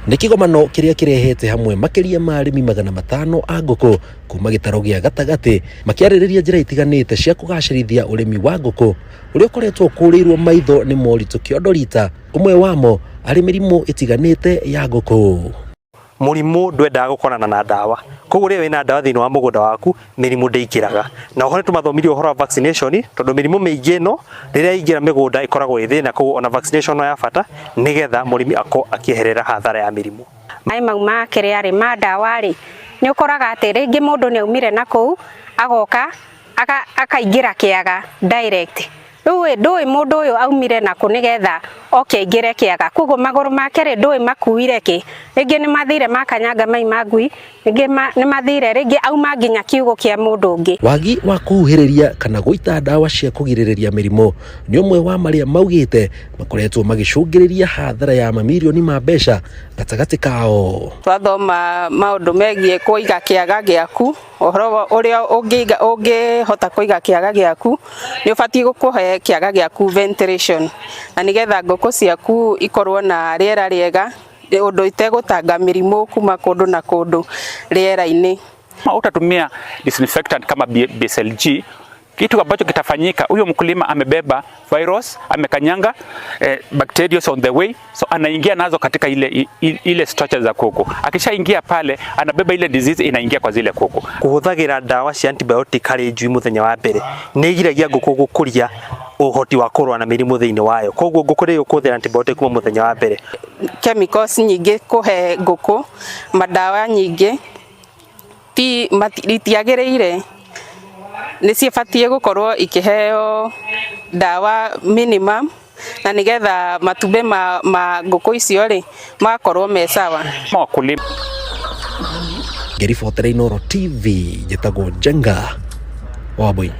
nĩ kĩgomano kĩrĩa kĩrehete hamwe makĩria ma arĩmi 500 a ngũkũ kuma gĩtaro gĩa gatagatĩ makĩarĩrĩria njĩra itiganĩte cia kũgacĩrithia ũrĩmi wa ngũkũ ũrĩa ũkoretwo kũrĩirwo maitho nĩ moritũ kĩondorita. Ũmwe wamo arĩ mĩrimũ ĩtiganĩte ya ngũkũ. Mũrimũ ndwendaga gũkorana na ndawa, koguo rĩrĩa wĩna ndawa thĩinĩ wa mũgũnda waku mĩrimũ ndĩingĩraga. Na oho nĩtũmathomirie ũhoro wa vaccination tondũ mĩrimũ mĩingĩ ĩno rĩrĩa ingĩra mĩgũnda ĩkoragwo ĩthĩna, koguo ona vaccination no ya bata nĩgetha mũrĩmi akĩeherera hathara ya mĩrimũ. Mai mau ma kĩrĩa rĩ ma ndawa rĩ nĩ ũkoraga atĩ rĩngĩ mũndũ nĩ aumire na kũu agoka akaingĩra kĩaga direct. Rĩu ndũĩ mũndũ ũyũ aumire na kũ nĩgetha aingĩre kĩaga, koguo magũrũ make rĩ ndũĩ makuire kĩ, rĩngĩ nĩ mathire makanyanga mai magui, rĩngĩ nĩ mathire rĩngĩ auma nginya kiugũ kĩa mũndũ ũngĩ. Wagi wa kuhuhĩrĩria kana gũita ndawa cia kũgirĩrĩria mĩrimũ nĩ ũmwe wa marĩa maugĩte makoretwo magĩcũngĩrĩria hathara ya mamirioni ma mbeca gatagatĩ kao. Twathoma maũndũ megiĩ kũiga kĩaga gĩaku, ũhoro ũrĩa ũngĩhota kũiga kĩaga gĩaku nĩ ũbatiĩ gũkũhe kĩaga gĩaku ventilation, na nĩgetha ngũkũ ciaku ikorwo na rĩera rĩega ũndũ itegũtanga mĩrimũ kuma kũndũ na kũndũ rĩera-inĩ. Utatumia disinfectant kama BSLG, kitu ambacho kitafanyika huyo mkulima amebeba virus, amekanyanga bacteria on the way, so anaingia nazo katika ile structure za kuku. Akishaingia pale anabeba ile disease inaingia kwa zile kuku. Kuhuthagira ndawa cia antibiotic harĩ njui muthenya wa mbere nĩ igiragia ngũkũ gũkũria ũhoti wa kũrũa na mĩrimũ thĩinĩ wayo, koguo ngũkũ rĩrĩa ũkũhũthĩra antibiotic kuma muthenya wa mbere. Chemicals nyingĩ kũhe ngũkũ, madawa nyingĩ itiagĩrĩire, nĩ cibatie gũkorwo ikĩheo ndawa minimum na nĩgetha matumbĩ ma ngũkũ icio rĩ magakorwo me sawa. Ngĩribotera Inooro TV njĩtagwo Njenga Wambui.